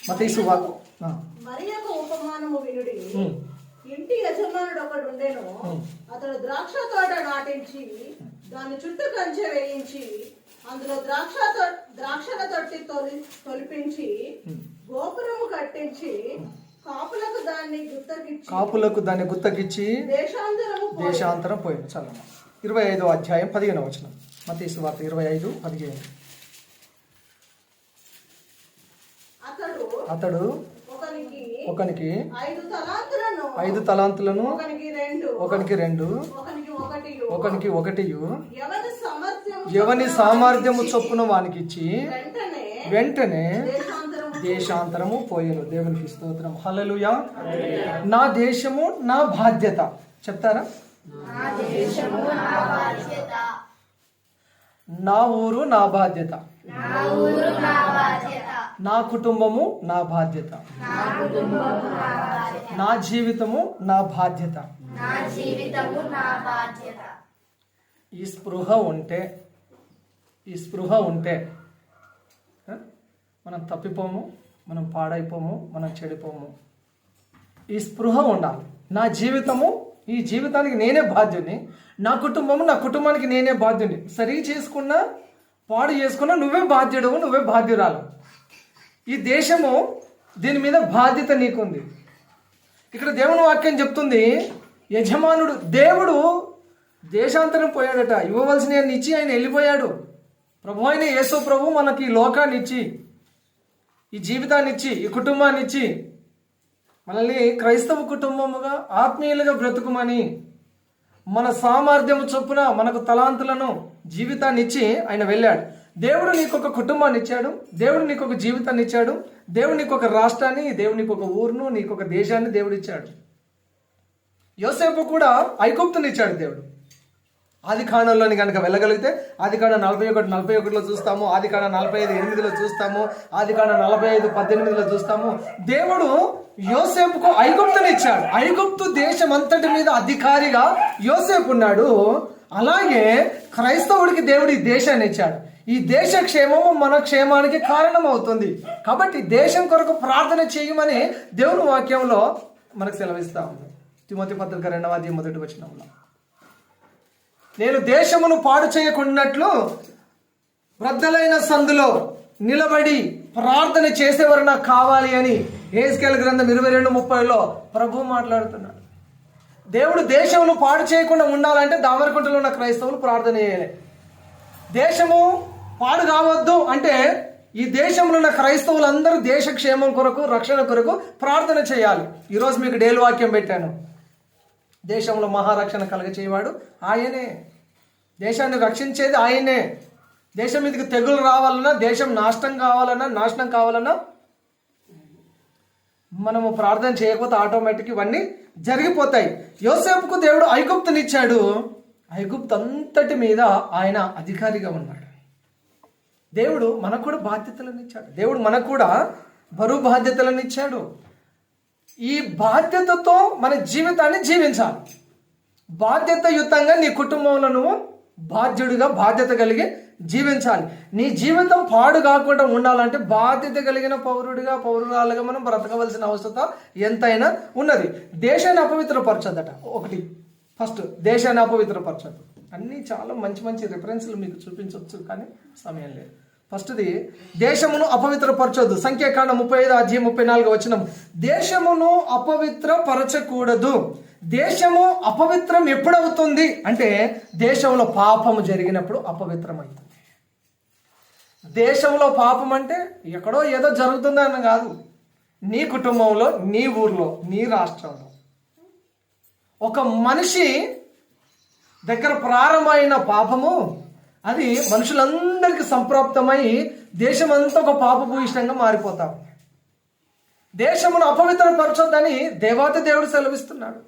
మత్తయి సువార్త మరి ఒక ఉపమానము వినుడి. ఇంటి యజమానుడు ఒకడు ఉండెను. అతడు ద్రాక్ష తోట నాటించి దాని చుట్టూ కంచె వేయించి అందులో ద్రాక్షల తొట్టి తొలిపించి గోపురము కట్టించి కాపులకు దాన్ని గుత్తకిచ్చి దేశాంతరం పోయింది. చాలా 25వ అధ్యాయం 15వ వచనం. మత్తయి సువార్త 25:15. అతడు ఒకనికి 5 తలాంతులను, ఒకనికి 2, ఒకనికి 1 ఎవని సామర్థ్యము చొప్పున వానికి ఇచ్చి వెంటనే దేశాంతరము పోయేను. దేవునికి స్తోత్రం. హల్లెలూయా. నా దేశము నా బాధ్యత చెప్తారా? నా ఊరు నా బాధ్యత, నా కుటుంబము నా బాధ్యత, నా జీవితము నా బాధ్యత. ఈ స్పృహ ఉంటే మనం తప్పిపోము, మనం పాడైపోము, మనం చెడిపోము. ఈ స్పృహ ఉండాలి. నా జీవితము, ఈ జీవితానికి నేనే బాధ్యుని, నా కుటుంబానికి నేనే బాధ్యుని. సరి చేసుకున్నా పాడు చేసుకున్నా నువ్వే బాధ్యుడు, నువ్వే బాధ్యురాలు. ఈ దేశము, దీని మీద బాధ్యత నీకుంది. ఇక్కడ దేవుని వాక్యం చెప్తుంది, యజమానుడు దేవుడు దేశాంతరం పోయాడట. ఇవ్వవలసిన ఇచ్చి ఆయన వెళ్ళిపోయాడు. ప్రభు అయిన యేసు ప్రభు మనకి లోకాన్ని ఇచ్చి, ఈ జీవితాన్ని ఇచ్చి, ఈ కుటుంబాన్ని ఇచ్చి మనల్ని క్రైస్తవ కుటుంబముగా ఆత్మీయులుగా బ్రతుకుమని మన సామర్థ్యము చొప్పున మనకు తలాంతులను, జీవితాన్ని ఇచ్చి ఆయన వెళ్ళాడు. దేవుడు నీకు ఒక కుటుంబాన్ని ఇచ్చాడు, దేవుడు నీకు ఒక జీవితాన్ని ఇచ్చాడు, దేవుడు నీకు ఒక రాష్ట్రాన్ని, దేవుడు నీకు ఒక ఊరును, నీకు ఒక దేశాన్ని దేవుడు ఇచ్చాడు. యోసేపు కూడా ఐగుప్తుని ఇచ్చాడు దేవుడు. ఆది కాండంలోని కనుక వెళ్ళగలిగితే ఆది కాండం 41:41 చూస్తాము, ఆది కాండం 45:8 చూస్తాము, ఆది కాండం 45:18 చూస్తాము. దేవుడు యోసేపుకు ఐగుప్తుని ఇచ్చాడు. ఐగుప్తు దేశం అంతటి మీద అధికారిగా యోసేపు ఉన్నాడు. అలాగే క్రైస్తవుడికి దేవుడు ఈ దేశాన్ని ఇచ్చాడు. ఈ దేశ క్షేమము మన క్షేమానికి కారణం అవుతుంది. కాబట్టి దేశం కొరకు ప్రార్థన చేయమని దేవుని వాక్యంలో మనకు సెలవిస్తా ఉంది. తిమోతి పత్రిక 2వ అధ్యాయం 1వ వచనంలో, నేను దేశమును పాడు చేయకుండాట్లు వృద్ధులైన సందులో నిలబడి ప్రార్థన చేసేవారు నాకు కావాలి అని యెహెజ్కేలు గ్రంథం 22:30లో ప్రభు మాట్లాడుతున్నాడు. దేవుడు దేశమును పాడు చేయకుండా ఉండాలంటే దామరకుంటలో ఉన్న క్రైస్తవులు ప్రార్థన చేయాలి. దేశము పాడు కావద్దు అంటే ఈ దేశంలో ఉన్న క్రైస్తవులందరూ దేశ క్షేమం కొరకు, రక్షణ కొరకు ప్రార్థన చేయాలి. ఈరోజు మీకు డేలు వాక్యం పెట్టాను. దేశంలో మహారక్షణ కలగచేయవాడు ఆయనే. దేశాన్ని రక్షించేది ఆయనే. దేశం మీదకి తెగులు రావాలన్నా, దేశం నాశనం కావాలన్నా మనము ప్రార్థన చేయకపోతే ఆటోమేటిక్ ఇవన్నీ జరిగిపోతాయి. యోసేపుకు దేవుడు ఐగుప్తునిచ్చాడు. ఐగుప్తు అంతటి మీద ఆయన అధికారిగా ఉన్నాడు. దేవుడు మనకు కూడా బాధ్యతలను ఇచ్చాడు. దేవుడు మనకు కూడా బరువు బాధ్యతలను ఇచ్చాడు. ఈ బాధ్యతతో మన జీవితాన్ని జీవించాలి. బాధ్యతయుతంగా నీ కుటుంబంలో నువ్వు బాధ్యుడిగా, బాధ్యత కలిగి జీవించాలి. నీ జీవితం పాడు కాకుండా ఉండాలంటే బాధ్యత కలిగిన పౌరురాలుగా మనం బ్రతకవలసిన అవసరం ఎంతైనా ఉన్నది. దేశాన్ని అపవిత్రపరచదట. ఒకటి ఫస్ట్ దేశాన్ని అపవిత్రపరచదు. అన్నీ చాలా మంచి మంచి రిఫరెన్స్లు మీకు చూపించవచ్చు, కానీ సమయం లేదు. ఫస్ట్ది దేశమును అపవిత్రపరచొద్దు. సంఖ్యాకాండం 35:34 వచనం, దేశమును అపవిత్రపరచకూడదు. దేశము అపవిత్రం ఎప్పుడవుతుంది అంటే దేశంలో పాపము జరిగినప్పుడు అపవిత్రమవుతుంది. దేశంలో పాపం అంటే ఎక్కడో ఏదో జరుగుతుందని కాదు. నీ కుటుంబంలో, నీ ఊర్లో, నీ రాష్ట్రంలో ఒక మనిషి దగ్గర ప్రారంభమైన పాపము అది మనుషులందరికీ సంప్రాప్తమై దేశమంతా ఒక పాపభూయిష్టంగా మారిపోతాం. దేశమును అపవిత్రపరచొద్దని దేవాతి దేవుడు సెలవిస్తున్నాడు.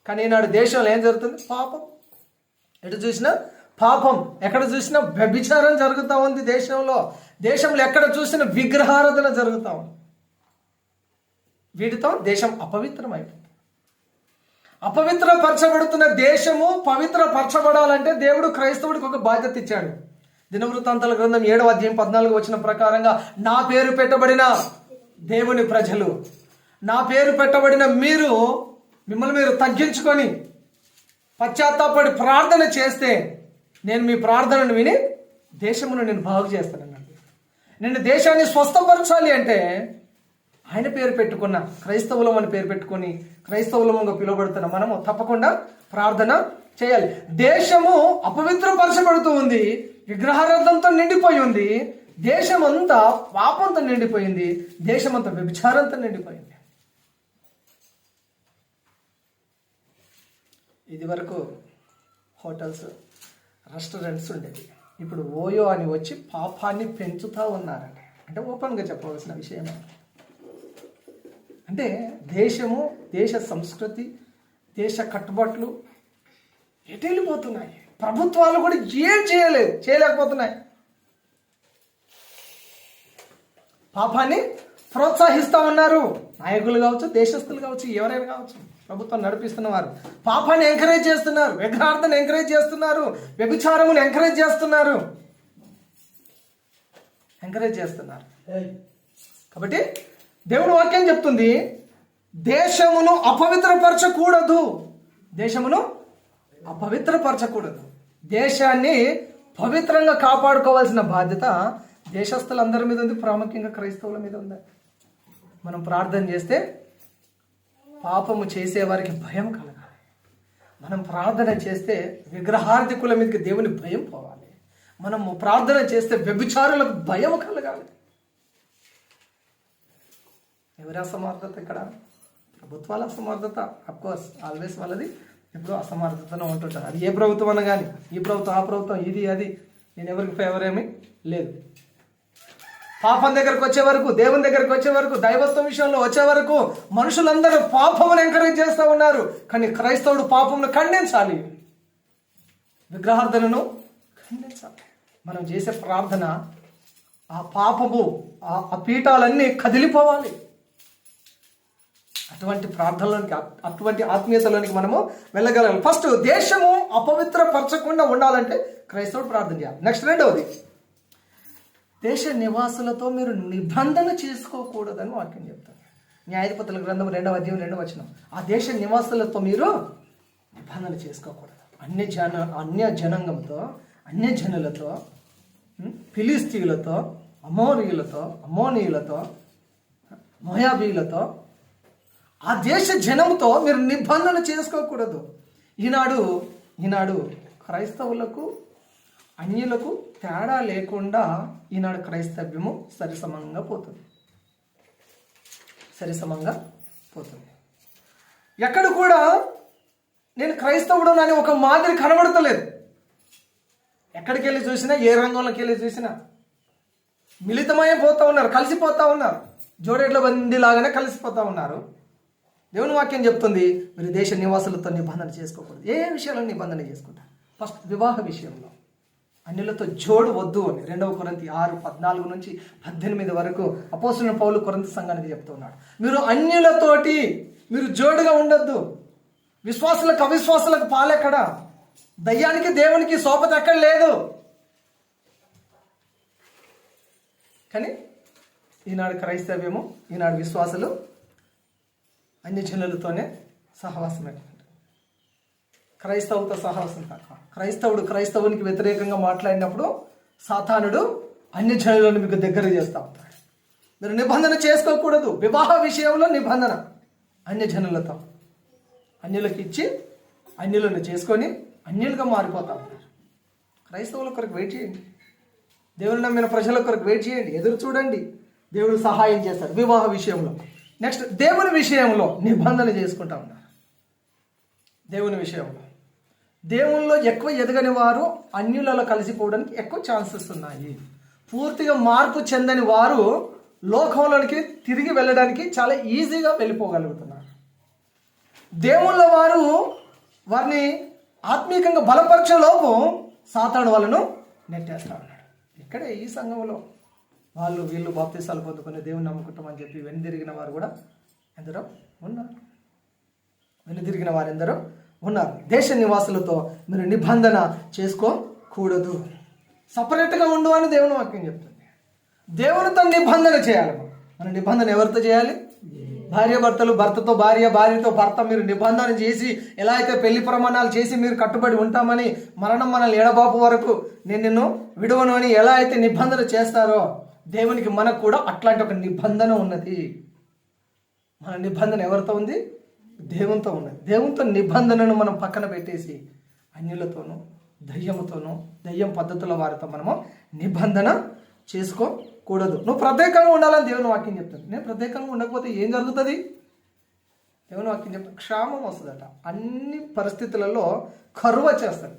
కానీ ఈనాడు దేశంలో ఏం జరుగుతుంది? పాపం. ఎటు చూసినా పాపం, ఎక్కడ చూసినా వ్యభిచారం జరుగుతూ ఉంది. దేశంలో ఎక్కడ చూసినా విగ్రహారాధన జరుగుతూ ఉంది. వీటితో దేశం అపవిత్రమైపోతుంది. అపవిత్రపరచబడుతున్న దేశము పవిత్రపరచబడాలంటే దేవుడు క్రైస్తవుడికి ఒక బాధ్యత ఇచ్చాడు. దినవృత్తాంతాల గ్రంథం 7వ అధ్యాయం 14 వచనం ప్రకారంగా, నా పేరు పెట్టబడిన దేవుని ప్రజలు, నా పేరు పెట్టబడిన మీరు మిమ్మల్ని మీరు తగ్గించుకొని పశ్చాత్తాపడి ప్రార్థన చేస్తే నేను మీ ప్రార్థనను విని దేశమును నేను బాగు చేస్తానన్నాడు. నేను దేశాన్ని స్వస్థపరచాలి అంటే ఆయన పేరు పెట్టుకున్న క్రైస్తవులం అని పేరు పెట్టుకొని క్రైస్తవులంగా పిలువబడుతున్న మనము తప్పకుండా ప్రార్థన చేయాలి. దేశము అపవిత్రపరచబడుతూ ఉంది, విగ్రహారాధనతో నిండిపోయి ఉంది, దేశమంతా పాపంతో నిండిపోయింది, దేశమంతా వ్యభిచారంతో నిండిపోయింది. ఇది వరకు హోటల్స్, రెస్టారెంట్స్ ఉండేవి. ఇప్పుడు ఓయో అని వచ్చి పాపాన్ని పెంచుతూ ఉన్నారండి. అంటే ఓపెన్గా చెప్పవలసిన విషయం అంటే దేశము, దేశ సంస్కృతి, దేశ కట్టుబాట్లు ఎటు వెళ్ళిపోతున్నాయి. ప్రభుత్వాలు కూడా ఏం చేయలేకపోతున్నాయి. పాపాన్ని ప్రోత్సహిస్తూ ఉన్నారు. నాయకులు కావచ్చు, దేశస్తులు కావచ్చు, ఎవరైనా కావచ్చు, ప్రభుత్వం నడిపిస్తున్న వారు పాపాన్ని ఎంకరేజ్ చేస్తున్నారు, విగ్రహార్థను ఎంకరేజ్ చేస్తున్నారు, వ్యభిచారమును ఎంకరేజ్ చేస్తున్నారు. కాబట్టి దేవుని వాక్యం చెప్తుంది, దేశమును అపవిత్రపరచకూడదు. దేశాన్ని పవిత్రంగా కాపాడుకోవాల్సిన బాధ్యత దేశస్తులందరి మీద ఉంది, ప్రాముఖ్యంగా క్రైస్తవుల మీద ఉంది. మనం ప్రార్థన చేస్తే పాపము చేసేవారికి భయం కలగాలి. మనం ప్రార్థన చేస్తే విగ్రహార్థికుల మీదకి దేవుని భయం పోవాలి. మనము ప్రార్థన చేస్తే వ్యభిచారులకు భయం కలగాలి. ఎవరి అసమర్థత ఇక్కడ? ప్రభుత్వాల అసమర్థత. అఫ్కోర్స్ ఆల్వేస్ వాళ్ళది ఎప్పుడూ అసమర్థతనే ఉంటుంటారు. అది ఏ ప్రభుత్వం అన్నా కానీ, ఈ ప్రభుత్వం, ఆ ప్రభుత్వం, ఇది అది, నేను ఎవరికి ఫేవర్ ఏమీ లేదు. పాపం దగ్గరకు వచ్చే వరకు, దేవుని దగ్గరకు వచ్చే వరకు, దైవత్వం విషయంలో వచ్చే వరకు మనుషులందరూ పాపమును ఎంకరేజ్ చేస్తూ ఉన్నారు. కానీ క్రైస్తవుడు పాపమును ఖండించాలి, విగ్రహార్థనను ఖండించాలి. మనం చేసే ప్రార్థన ఆ పాపము, ఆ పీఠాలన్నీ కదిలిపోవాలి. అటువంటి ప్రార్థనలోనికి, అటువంటి ఆత్మీయతలోనికి మనము వెళ్ళగలగాలి. ఫస్ట్ దేశము అపవిత్రపరచకుండా ఉండాలంటే క్రైస్తవుడు ప్రార్థన చేయాలి. నెక్స్ట్ రెండవది, దేశ నివాసులతో మీరు నిబంధన చేసుకోకూడదని వాక్యం చెప్తాను. న్యాయాధిపతుల గ్రంథం 2వ అధ్యాయం 2వ వచనం. ఆ దేశ నివాసులతో మీరు నిబంధన చేసుకోకూడదు. అన్య జనాంగంతో, అన్య జనులతో, ఫిలిస్తీయులతో, అమ్మోనీయులతో, మోయాబీలతో, ఆ దేశ జనంతో మీరు నిబంధన చేసుకోకూడదు. ఈనాడు క్రైస్తవులకు, అన్యులకు తేడా లేకుండా ఈనాడు క్రైస్తవ్యము సరిసమంగా పోతుంది. ఎక్కడ కూడా నేను క్రైస్తవుడు అని ఒక మాదిరి కనబడతలేదు. ఎక్కడికి వెళ్ళి చూసినా, ఏ రంగంలోకి వెళ్ళి చూసినా మిళితమైపోతూ ఉన్నారు, కలిసిపోతూ ఉన్నారు, జోడెడ్ల బందీ లాగానే కలిసిపోతూ ఉన్నారు. దేవుని వాక్యం చెప్తుంది, మీరు దేశ నివాసులతో నిబంధన చేసుకోకూడదు. ఏ విషయాలను నిబంధన చేసుకుంటారు? ఫస్ట్ వివాహ విషయంలో అన్యులతో జోడు వద్దు అని 2వ కొరింథీ 6:14-18 వరకు అపోస్తలుడైన పౌలు కొరింథీ సంఘానికి చెప్తున్నాడు. మీరు అన్యులతోటి మీరు జోడుగా ఉండొద్దు. విశ్వాసులకు అవిశ్వాసులకు పాలెక్కడ? దయ్యానికి దేవునికి సోపత ఎక్కడ లేదు. కానీ ఈనాడు క్రైస్తవ్యము, ఈనాడు విశ్వాసులు అన్య జనులతోనే సహవాసం ఎక్కువ. క్రైస్తవుతో సహవాసం తక్కువ. క్రైస్తవునికి వ్యతిరేకంగా మాట్లాడినప్పుడు సాతానుడు అన్య జనులను మీకు దగ్గర చేస్తూ ఉంటాడు. మీరు నిబంధన చేసుకోకూడదు. వివాహ విషయంలో నిబంధన అన్య జనులతో, అన్యులకు ఇచ్చి అన్యులను చేసుకొని అన్యులుగా మారిపోతూ ఉంటారు. క్రైస్తవుల కొరకు వెయిట్ చేయండి. దేవుని నమ్మిన ప్రజల కొరకు వెయిట్ చేయండి, ఎదురు చూడండి. దేవుడు సహాయం చేస్తాడు వివాహ విషయంలో. నెక్స్ట్ దేవుని విషయంలో నిబంధన చేసుకుంటా ఉన్నారు. దేవునిలో ఎక్కువ ఎదగని వారు అన్యులలో కలిసిపోవడానికి ఎక్కువ ఛాన్సెస్ ఉన్నాయి. పూర్తిగా మార్పు చెందని వారు లోకంలోనికి తిరిగి వెళ్ళడానికి చాలా ఈజీగా వెళ్ళిపోగలుగుతున్నారు. దేవుళ్ళ వారిని ఆత్మీయంగా బలపరిచే లోపు సాతాను వాళ్ళను నెట్టేస్తా ఉన్నాడు. ఇక్కడే ఈ సంఘంలో వీళ్ళు బాప్తీసాలు పొందుకొని దేవుని నమ్ముకుంటామని చెప్పి వెనుదిరిగిన వారు కూడా ఎందరో ఉన్నారు. దేశ నివాసులతో మీరు నిబంధన చేసుకోకూడదు. సపరేట్గా ఉండు అని దేవుని వాక్యం చెప్తుంది. దేవునితో నిబంధన చేయాలి. మన నిబంధన ఎవరితో చేయాలి? భార్య భర్తలు, భర్తతో భార్య, భార్యతో భర్త మీరు నిబంధన చేసి ఎలా అయితే పెళ్లి ప్రమాణాలు చేసి మీరు కట్టుబడి ఉంటామని, మరణం మనల్ని ఎడబాపు వరకు నేను నిన్ను విడువను అని ఎలా అయితే నిబంధన చేస్తారో, దేవునికి మనకు కూడా అట్లాంటి ఒక నిబంధన ఉన్నది. మన నిబంధన ఎవరితో ఉంది? దేవునితో ఉన్నది. దేవునితో నిబంధనను మనం పక్కన పెట్టేసి అన్యులతోనూ దయ్యం పద్ధతుల వారితో మనము నిబంధన చేసుకోకూడదు. నువ్వు ప్రత్యేకంగా ఉండాలని దేవుని వాక్యం చెప్తుంది. నేను ప్రత్యేకంగా ఉండకపోతే ఏం జరుగుతుంది? దేవుని వాక్యం చెప్తాను, క్షామం వస్తుందట. అన్ని పరిస్థితులలో కరువు వచ్చేస్తుంది.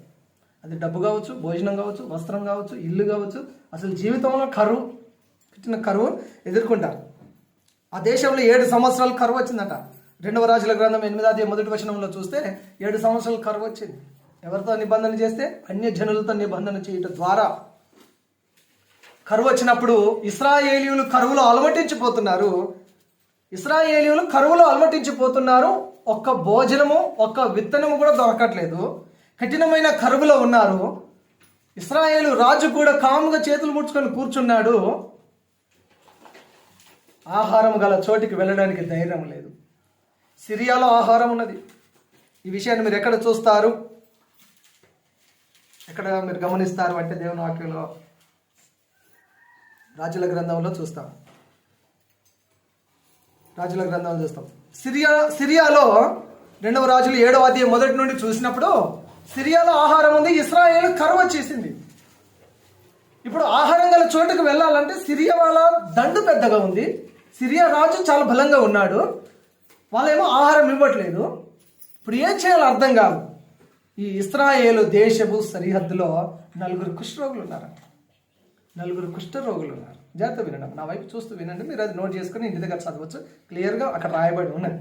అది డబ్బు కావచ్చు, భోజనం కావచ్చు, వస్త్రం కావచ్చు, ఇల్లు కావచ్చు, అసలు జీవితంలో కరువు ఎదుర్కొంటారు. ఆ దేశంలో 7 సంవత్సరాలు కరువు వచ్చిందట. 2వ రాజుల గ్రంథం 8వ అధ్యాయం 1వ వచనంలో చూస్తే 7 సంవత్సరాలు కరువు వచ్చింది. ఎవరితో నిబంధన చేస్తే? అన్య జనులతో నిబంధన చేయటం ద్వారా. కరువు వచ్చినప్పుడు ఇశ్రాయేలీయులు కరువులో అలమటించిపోతున్నారు. ఒక్క భోజనము, ఒక్క విత్తనము కూడా దొరకట్లేదు. కఠినమైన కరువులో ఉన్నారు. ఇశ్రాయేలు రాజు కూడా కాముగా చేతులు ముడుచుకొని కూర్చున్నాడు. ఆహారం గల చోటికి వెళ్ళడానికి ధైర్యం లేదు. సిరియాలో ఆహారం ఉన్నది. ఈ విషయాన్ని మీరు ఎక్కడ చూస్తారు, ఎక్కడ మీరు గమనిస్తారు అంటే దేవుని వాక్యంలో రాజుల గ్రంథంలో చూస్తాం. సిరియాలో 2వ రాజులు 7వ అధ్యాయం 1 నుండి చూసినప్పుడు సిరియాలో ఆహారం ఉంది. ఇశ్రాయేలు కరువు వచ్చేసింది. ఇప్పుడు ఆహారం గల చోటుకు వెళ్ళాలంటే సిరియా వాళ్ళ దండు పెద్దగా ఉంది. సిరియా రాజు చాలా బలంగా ఉన్నాడు. వాళ్ళేమో ఆహారం ఇవ్వట్లేదు. ఇప్పుడు ఏం చేయాలో అర్థం కాదు. ఈ ఇశ్రాయేలు దేశపు సరిహద్దులో 4 కుష్ఠరోగులు ఉన్నారంట. 4 కుష్ఠరోగులు ఉన్నారు. జాగ్రత్త వినండి, నా వైపు చూస్తూ వినండి. మీరు అది నోట్ చేసుకుని ఇంటి దగ్గర చదవచ్చు. క్లియర్గా అక్కడ రాయబడి ఉన్నది.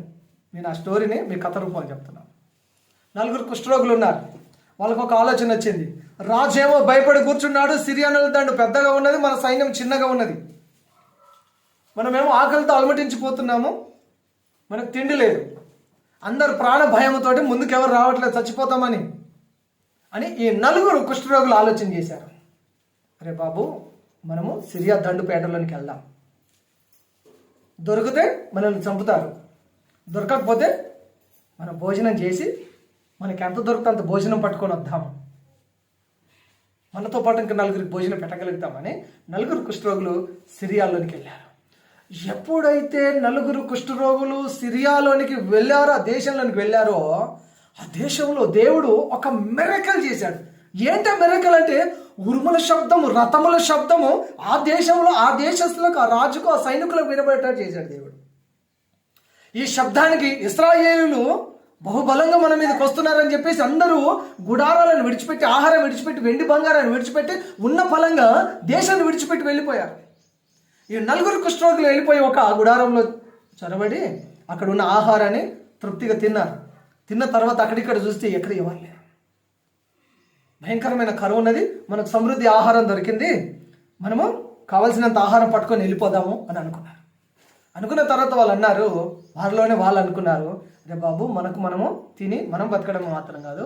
నేను ఆ స్టోరీని మీ కథ రూపంలో చెప్తున్నాను. 4 కుష్ఠరోగులు ఉన్నారు. వాళ్ళకు ఒక ఆలోచన వచ్చింది. రాజు ఏమో భయపడి కూర్చున్నాడు. సిరియానుల దండు పెద్దగా ఉన్నది, మన సైన్యం చిన్నగా ఉన్నది. మనమేమో ఆకలితో అలమటించిపోతున్నాము, మనకు తిండి లేదు. అందరు ప్రాణ భయంతో ముందుకు ఎవరు రావట్లేదు, చచ్చిపోతామని ఈ 4 కుష్ఠరోగులు ఆలోచన చేశారు. అరే బాబు, మనము సిరియా దండుపేటలోనికి వెళ్దాం. దొరికితే మనల్ని చంపుతారు, దొరకకపోతే మనం భోజనం చేసి మనకి ఎంత దొరికితే అంత భోజనం పట్టుకొని వద్దాము. మనతో పాటు ఇంకా 4 భోజనం పెట్టగలుగుతామని 4 కుష్ఠరోగులు సిరియాలోనికి వెళ్ళారు. ఎప్పుడైతే 4 కుష్ఠరోగులు సిరియాలోనికి వెళ్ళారో, ఆ దేశంలోనికి వెళ్ళారో, ఆ దేశంలో దేవుడు ఒక మిరకల్ చేశాడు. ఏంటో మిరకల్ అంటే ఉరుముల శబ్దము, రథముల శబ్దము ఆ దేశంలో, ఆ దేశస్తులకు, ఆ రాజుకు, ఆ సైనికులకు వినబడేటట్టు చేశాడు దేవుడు. ఈ శబ్దానికి ఇశ్రాయేలీయులు బహుబలంగా మన మీదకి వస్తున్నారని చెప్పేసి అందరూ గుడారాలను విడిచిపెట్టి, ఆహారం విడిచిపెట్టి, వెండి బంగారాన్ని విడిచిపెట్టి, ఉన్న ఫలంగా దేశాన్ని విడిచిపెట్టి వెళ్ళిపోయారు. ఈ 4 కుష్ఠరోగులు వెళ్ళిపోయి ఒక గుడారంలో చొరబడి అక్కడ ఉన్న ఆహారాన్ని తృప్తిగా తిన్నారు. తిన్న తర్వాత అక్కడిక్కడ చూస్తే ఎక్కడ ఇవ్వాలి. భయంకరమైన కరువు ఉన్నది, మనకు సమృద్ధి ఆహారం దొరికింది, మనము కావలసినంత ఆహారం పట్టుకొని వెళ్ళిపోదాము అని అనుకున్నారు. అనుకున్న తర్వాత వాళ్ళు అనుకున్నారు, అరే బాబు, మనము తిని మనం బతకడం మాత్రం కాదు,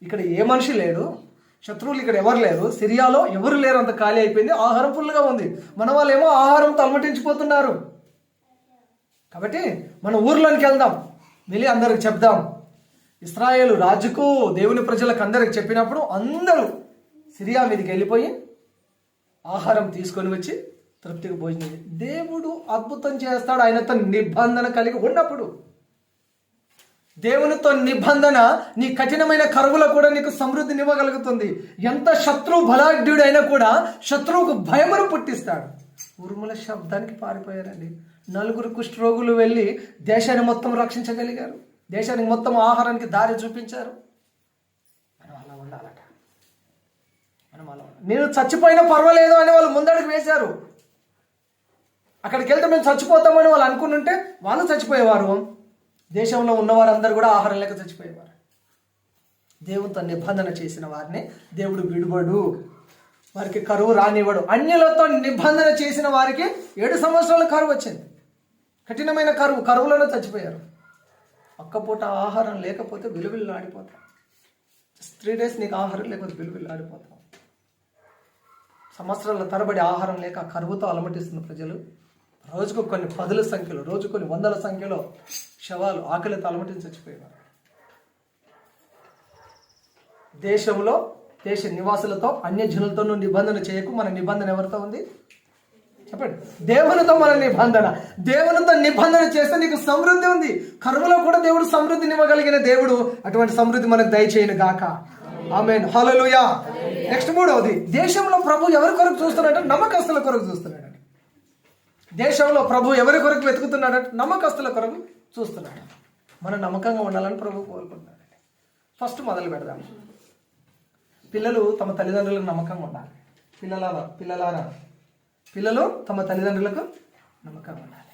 ఇక్కడ ఏ మనిషి లేడు, శత్రువులు ఇక్కడ ఎవరు లేరు, సిరియాలో ఎవరు లేరు, అంత ఖాళీ అయిపోయింది, ఆహారం ఫుల్గా ఉంది, మన వాళ్ళేమో ఆహారం తలమటించిపోతున్నారు. కాబట్టి మన ఊర్లోనికి వెళ్దాం, వెళ్ళి అందరికి చెప్దాం. ఇశ్రాయేలు రాజుకు, దేవుని ప్రజలకు అందరికి చెప్పినప్పుడు అందరూ సిరియా మీదకి వెళ్ళిపోయి ఆహారం తీసుకొని వచ్చి తృప్తిగా భోజనం. దేవుడు అద్భుతం చేస్తాడు ఆయనతో నిబంధన కలిగి ఉన్నప్పుడు. దేవునితో నిబంధన నీ కఠినమైన కరువులో కూడా నీకు సమృద్ధిని ఇవ్వగలుగుతుంది. ఎంత శత్రువు బలాఢ్యుడు అయినా కూడా శత్రువుకు భయమును పుట్టిస్తాడు. ఉరుముల శబ్దానికి పారిపోయారండి. 4 కుష్ఠరోగులు వెళ్ళి దేశాన్ని మొత్తం రక్షించగలిగారు, దేశానికి మొత్తం ఆహారానికి దారి చూపించారు. మనం అలా ఉండాలట. నేను చచ్చిపోయినా పర్వాలేదు అని వాళ్ళు ముందడుగు వేశారు. అక్కడికి వెళ్తే మేము చచ్చిపోతామని వాళ్ళు అనుకుంటుంటే వాళ్ళు చచ్చిపోయేవారు. దేశంలో ఉన్నవారందరూ కూడా ఆహారం లేక చచ్చిపోయేవారు. దేవునితో నిబంధన చేసిన వారిని దేవుడు విడువడు, వారికి కరువు రానివ్వడు. అన్యులతో నిబంధన చేసిన వారికి 7 సంవత్సరాల కరువు వచ్చింది. కఠినమైన కరువులోనే చచ్చిపోయారు. ఒక్కపూట ఆహారం లేకపోతే విలువిల్లు ఆడిపోతాం. 3 days నీకు ఆహారం లేకపోతే విలువిల్లు ఆడిపోతాం. సంవత్సరాల తరబడి ఆహారం లేక కరువుతో అలమటిస్తున్న ప్రజలు రోజుకు కొన్ని పదుల సంఖ్యలో, రోజు కొన్ని వందల సంఖ్యలో శవాలు ఆకలి తలమటిని చచ్చిపోయేవారు. దేశంలో దేశ నివాసులతో అన్యజనులతో నిబంధన చేయకు. మన నిబంధన ఎవరితో ఉంది చెప్పండి? దేవునితో మన నిబంధన. దేవునితో నిబంధన చేస్తే నీకు సమృద్ధి ఉంది. కరువులో కూడా దేవుడు సమృద్ధిని ఇవ్వగలిగిన దేవుడు. అటువంటి సమృద్ధి మనకు దయచేయను గాక. ఆమేన్, హల్లెలూయా. నెక్స్ట్ మూడవది, దేశంలో ప్రభు ఎవరి కొరకు చూస్తున్నాడంటే నమ్మకస్తుల కొరకు చూస్తున్నాడు. దేశంలో ప్రభు ఎవరి కొరకు వెతుకుతున్నాడంటే నమ్మకస్తుల కొరకు చూస్తున్నాడు. మనం నమ్మకంగా ఉండాలని ప్రభు కోరుకుంటున్నాడు. ఫస్ట్ మొదలు పెడదాం. పిల్లలు తమ తల్లిదండ్రులకు నమ్మకంగా ఉండాలి. పిల్లలు తమ తల్లిదండ్రులకు నమ్మకంగా ఉండాలి.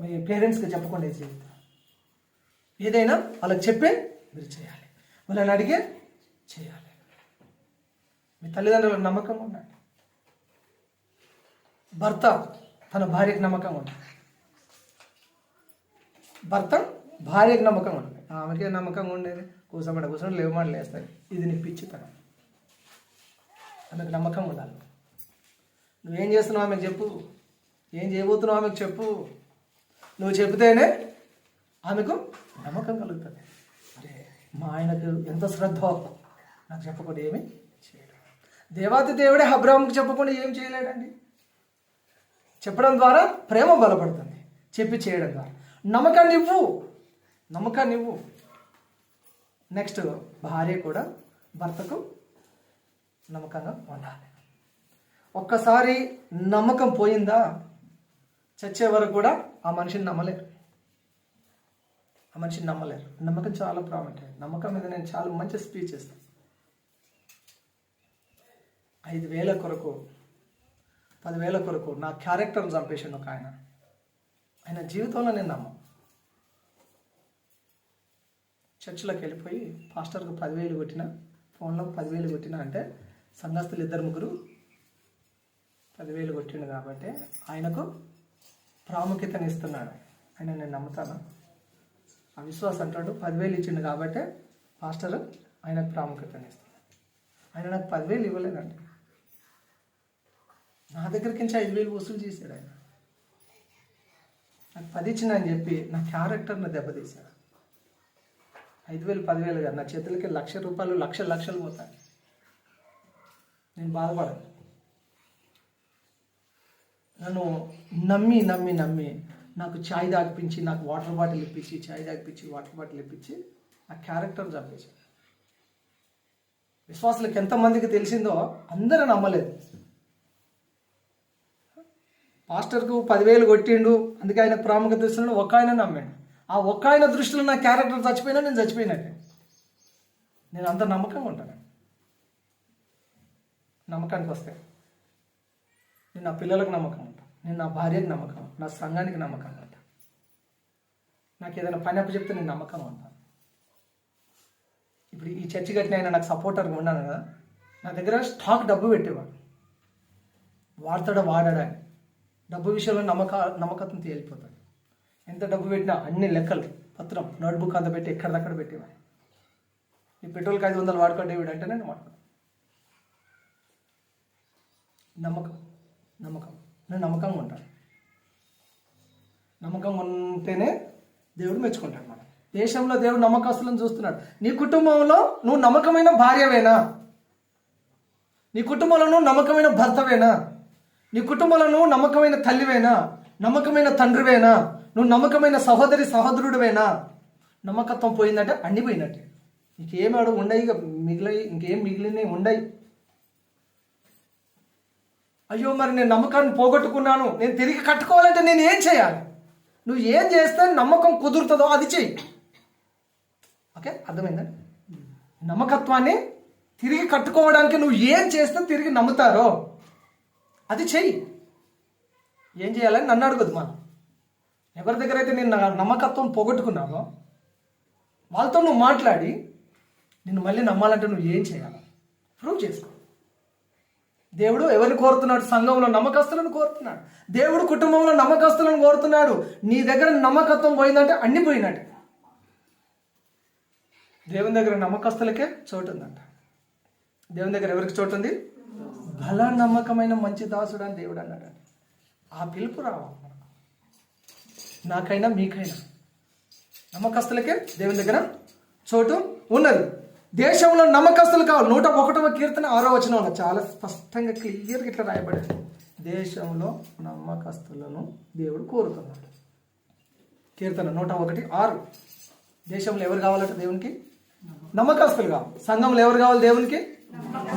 మీ పేరెంట్స్కి చెప్పకుండా జీవితం ఏదైనా వాళ్ళకి చెప్పే మీరు చేయాలి. వాళ్ళని అడిగే చేయాలి. మీ తల్లిదండ్రులకు నమ్మకంగా ఉండాలి. భర్త తన భార్యకు నమ్మకంగా ఉండాలి. భర్త భార్యకు నమ్మకంగా ఉండాలి. ఆమెకే నమ్మకంగా ఉండేది కూర్చోబెట్ట లేవు మాట లేస్తాయి. ఇది నీ పిచ్చితనం. ఆమెకు నమ్మకం ఉండాలి. నువ్వేం చేస్తున్నావు ఆమెకు చెప్పు. ఏం చేయబోతున్నావు ఆమెకు చెప్పు. నువ్వు చెబితేనే ఆమెకు నమ్మకం కలుగుతుంది. అరే మా ఆయనకు ఎంత శ్రద్ధ, నాకు చెప్పకుండా ఏమి చేయడు. దేవాతి దేవుడే అబ్రాహాముకు చెప్పకుండా ఏం చేయలేడండి. చెప్పడం ద్వారా ప్రేమ బలపడుతుంది. చెప్పి చేయడం ద్వారా నమ్మకాన్ని ఇవ్వు. నెక్స్ట్, భార్య కూడా భర్తకు నమ్మకంగా ఉండాలి. ఒక్కసారి నమ్మకం పోయిందా చచ్చే వరకు కూడా ఆ మనిషిని నమ్మలేరు. నమ్మకం చాలా ప్రాముఖ్యం. నమ్మకం మీద నేను చాలా మంచి స్పీచ్ ఇస్తాను. 5,000 కొరకు 10,000 కొరకు నా క్యారెక్టర్ని చంపేసాను ఒక ఆయన జీవితంలో నేను చర్చిలోకి వెళ్ళిపోయి పాస్టర్కు 10,000 కొట్టిన, ఫోన్లో 10,000 కొట్టిన అంటే సంఘస్థులు 2-3 10,000 కొట్టిండు కాబట్టి ఆయనకు ప్రాముఖ్యతని ఇస్తున్నాడు. ఆయన నేను నమ్ముతాను. అవిశ్వాసం అంటాడు 10,000 ఇచ్చిండు కాబట్టి పాస్టర్ ఆయనకు ప్రాముఖ్యతని ఇస్తున్నాడు. ఆయన నాకు 10,000 ఇవ్వలేదండి. నా దగ్గరికి నుంచి 5,000 వసూలు చేశాడు. ఆయన నాకు 10 ఇచ్చిన అని చెప్పి నా క్యారెక్టర్ని దెబ్బతీశాడు. 5,000 10,000 కాదు, నా చేతులకి ₹1,00,000 లక్షలు పోతాయి. నేను బాధపడను. నన్ను నమ్మి నాకు ఛాయ్ తాగిపించి, నాకు వాటర్ బాటిల్ ఇప్పించి నా క్యారెక్టర్ చంపేసి. విశ్వాసులకు ఎంతమందికి తెలిసిందో అందరూ నమ్మలేదు. పాస్టర్కు 10,000 కొట్టిండు అందుకే ఆయన ప్రాముఖ్యత ఇస్తున్నాడు. ఒక ఆయన నమ్మాడు. ఆ ఒక్క ఆయన దృష్టిలో నా క్యారెక్టర్ చచ్చిపోయినా నేను చచ్చిపోయినట్టే. నేను అంత నమ్మకంగా ఉంటాను. నమ్మకానికి వస్తే నేను నా పిల్లలకు నమ్మకం ఉంటాను, నేను నా భార్యకు నమ్మకం, నా సంఘానికి నమ్మకం ఉంటాను. నాకు ఏదైనా పని అప్పు చెప్తే నేను నమ్మకంగా ఉంటాను. ఇప్పుడు ఈ చర్చి కట్టిన ఆయన నాకు సపోర్టర్గా ఉన్నాను కదా, నా దగ్గర స్టాక్ డబ్బు పెట్టేవాడు. వాడతాడా వాడాడా డబ్బు విషయంలో నమ్మకత్వం తేలిపోతాడు. ఎంత డబ్బు పెట్టినా అన్ని లెక్కలు పత్రం నోట్బుక్ అంత పెట్టి ఎక్కడిదక్కడ పెట్టేవాడు. ఈ పెట్రోల్కి 500 వాడుకో డేవిడ్ అంటే నేను వాడుకోను. నమ్మకం నేను నమ్మకంగా ఉంటాను. నమ్మకంగా ఉంటేనే దేవుడు మెచ్చుకుంటాడు. మనం దేశంలో దేవుడు నమ్మకస్తులను చూస్తున్నాడు. నీ కుటుంబంలో నువ్వు నమ్మకమైన భార్యవేనా? నీ కుటుంబంలో నువ్వు నమ్మకమైన భర్తవేనా? నీ కుటుంబంలో నువ్వు నమ్మకమైన తల్లివేనా? నమ్మకమైన తండ్రివేనా? నువ్వు నమ్మకమైన సహోదరుడివేనా? నమ్మకత్వం పోయిందంటే అన్ని పోయినట్టే. నీకేమాడు ఉండయి, ఇంకేం మిగిలినవి ఉండయి. అయ్యో మరి నేను నమ్మకాన్ని పోగొట్టుకున్నాను, నేను తిరిగి కట్టుకోవాలంటే నేను ఏం చేయాలి? నువ్వు ఏం చేస్తే నమ్మకం కుదురుతుందో అది చెయ్యి. ఓకే, అర్థమైందా? నమ్మకత్వాన్ని తిరిగి కట్టుకోవడానికి నువ్వు ఏం చేస్తే తిరిగి నమ్ముతారో అది చెయ్యి. ఏం చేయాలని నన్ను అడగదు. మనం ఎవరి దగ్గర అయితే నేను నమ్మకత్వం పోగొట్టుకున్నావో వాళ్ళతో నువ్వు మాట్లాడి నిన్ను మళ్ళీ నమ్మాలంటే నువ్వు ఏం చేయాలి ప్రూవ్ చేసుకో. దేవుడు ఎవరిని కోరుతున్నాడు? సంఘంలో నమ్మకస్తులను కోరుతున్నాడు. దేవుడు కుటుంబంలో నమ్మకస్తులను కోరుతున్నాడు. నీ దగ్గర నమ్మకత్వం పోయిందంటే అన్ని పోయినట్టే. దేవుని దగ్గర నమ్మకస్తులకే చోటు ఉందంట. దేవుని దగ్గర ఎవరికి చోటు ఉంది? బల నమ్మకమైన మంచి దాసుడు అని దేవుడు అన్నాడు. ఆ పిలుపు రావాలి. నాకైనా మీకైనా నమ్మకస్తులకే దేవుని దగ్గర చోటు ఉన్నది. దేశంలో నమ్మకస్తులు కావాలి. 101వ కీర్తన 6వ వచనంలో చాలా స్పష్టంగా క్లియర్గా ఇట్లా రాయబడింది. దేశంలో నమ్మకస్తులను దేవుడు కోరుతున్నాడు. కీర్తన 101:6. దేశంలో ఎవరు కావాలంటే దేవునికి నమ్మకస్తులు కావాలి. సంఘంలో ఎవరు కావాలి దేవునికి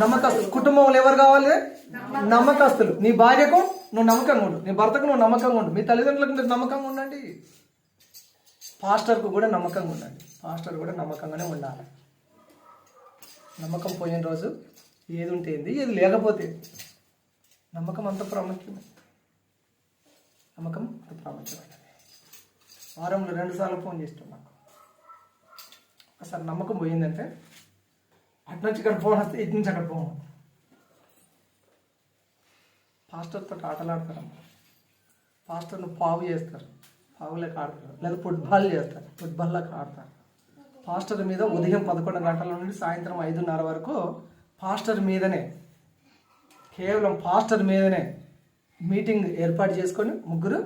నమ్మకస్తులు. కుటుంబంలో ఎవరు కావాలి నమ్మకస్తులు. నీ భార్యకు నువ్వు నమ్మకంగా ఉండు, నీ భర్తకు నువ్వు నమ్మకంగా ఉండు, మీ తల్లిదండ్రులకు మీరు నమ్మకంగా ఉండండి, పాస్టర్కు కూడా నమ్మకంగా ఉండండి. పాస్టర్ కూడా నమ్మకంగానే ఉండాలి. నమ్మకం పోయిన రోజు ఏది ఉంటే ఏంది, ఏది లేకపోతే నమ్మకం అంత ప్రాముఖ్యమే. నమ్మకం అంత ప్రాముఖ్యమైనది. వారంలో 2 సార్లు ఫోన్ చేస్తాం నాకు. అసలు నమ్మకం పోయిందంటే అటు నుంచి ఇక్కడ ఫోన్ వస్తే ఇటు నుంచి అక్కడ ఫోన్. పాస్టర్తో ఆటలాడతారమ్మా. పాస్టర్ను పావు చేస్తారు, పావులకు ఆడతారు, లేదా ఫుట్బాల్ చేస్తారు, ఫుట్బాల్లకు ఆడతారు. పాస్టర్ మీద ఉదయం 11 గంటల నుండి సాయంత్రం 5:30 వరకు పాస్టర్ మీదనే, కేవలం పాస్టర్ మీదనే మీటింగ్ ఏర్పాటు చేసుకొని ముగ్గురు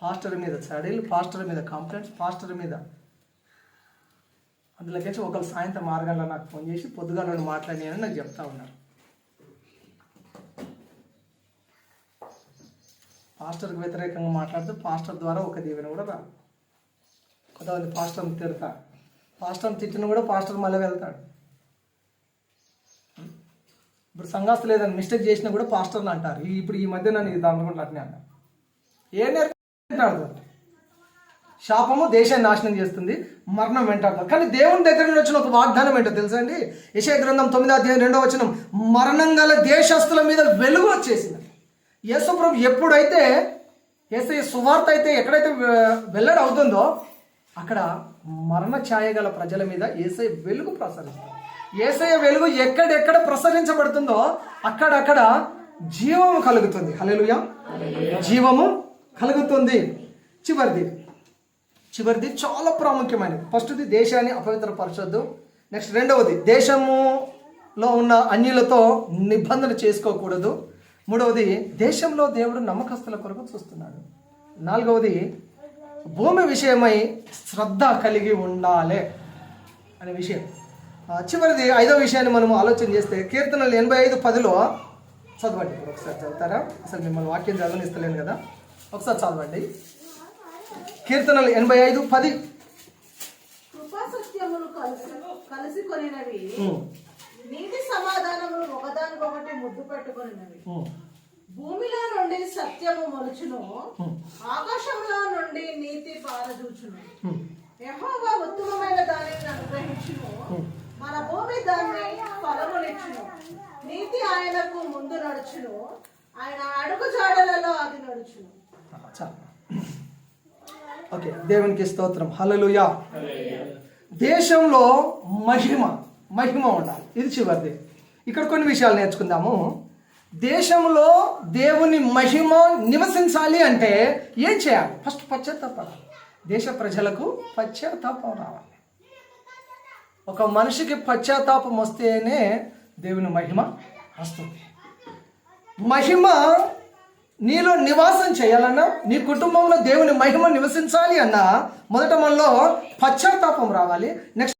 పాస్టర్ మీద చడీలు, పాస్టర్ మీద కంప్లైంట్స్, పాస్టర్ మీద. అందులోకి ఒకరు సాయంత్రం 6 గంటల నాకు ఫోన్ చేసి పొద్దుగా నుండి మాట్లాడినాయని నాకు చెప్తా ఉన్నారు. పాస్టర్కి వ్యతిరేకంగా మాట్లాడితే పాస్టర్ ద్వారా ఒక దీవెన కూడా రాదు. కొంతమంది పాస్టర్ని తిడతారు, పాస్టర్ని తిట్టిన కూడా పాస్టర్ మళ్ళీ వెళ్తాడు. ఇప్పుడు సంఘాస్తులు ఏదైనా మిస్టేక్ చేసినా కూడా పాస్టర్ని అంటారు. ఇప్పుడు ఈ మధ్య నన్ను ఇది అనుకుంటా అట్నే అన్నారు. ఏ నేర్పుతాడు? శాపము దేశాన్ని నాశనం చేస్తుంది, మరణం వెంటాడుతుంది. కానీ దేవుని దగ్గర నుంచి వచ్చిన ఒక వాగ్దానం ఏంటో తెలుసా అండి? యెషయా గ్రంథం 9:2 వచనం, మరణం గల దేశస్తుల మీద వెలుగు వచ్చేసింది. యేసు ప్రభు ఎప్పుడైతే యేసయ్య సువార్త అయితే ఎక్కడైతే వెల్లడి అవుతుందో అక్కడ మరణ ఛాయ గల ప్రజల మీద యేసయ్య వెలుగు ప్రసరిస్తుంది. యేసయ్య వెలుగు ఎక్కడెక్కడ ప్రసరించబడుతుందో అక్కడక్కడ జీవము కలుగుతుంది. హల్లెలూయా, జీవము కలుగుతుంది. చివరిది చాలా ప్రాముఖ్యమైనది. ఫస్ట్ది దేశాన్ని అపవిత్రపరచొద్దు. నెక్స్ట్ రెండవది దేశములో ఉన్న అన్యులతో నిబంధన చేసుకోకూడదు. మూడవది దేశంలో దేవుడు నమ్మకస్తుల కొరకు చూస్తున్నాడు. నాలుగవది భూమి విషయమై శ్రద్ధ కలిగి ఉండాలి అనే విషయం. చివరిది 5వ విషయాన్ని మనం ఆలోచన చేస్తే కీర్తనలు 85:10 చదవండి. ఒకసారి చదువుతారా? అసలు మిమ్మల్ని వాక్యం చదవనిస్తలేను కదా, ఒకసారి చదవండి. కీర్తనలు 85:10. కృపా సత్యములు కలిసి కొనినవి, నీతి సమాధానములు ఒకదానికొకటి ముద్దు పెట్టుకొనినవి. భూమిలో నుండి సత్యము మొలుచును, ఆకాశంలో నుండి నీతి పారదూచును. యెహోవా ఉత్తమమైన దానిని అనుగ్రహించును, మన భూమి దాన్ని ఫలమునిచ్చును. నీతి ఆయనకు ముందు నడుచును, ఆయన అడుగు జాడలలో అది నడుచును. ఓకే, దేవునికి స్తోత్రం. హల్లెలూయా. దేశంలో మహిమ ఉండాలి. ఇది చివరిది. ఇక్కడ కొన్ని విషయాలు నేర్చుకుందాము. దేశంలో దేవుని మహిమ నివసించాలి అంటే ఏం చేయాలి? ఫస్ట్ పశ్చాత్తాపం. దేశ ప్రజలకు పశ్చాత్తాపం రావాలి. ఒక మనిషికి పశ్చాత్తాపం వస్తేనే దేవుని మహిమ వస్తుంది. మహిమ నీలో నివాసం చేయాలన్నా, నీ కుటుంబంలో దేవుని మహిమ నివసించాలి అన్నా మొదట మనలో పశ్చాత్తాపం రావాలి. నెక్స్ట్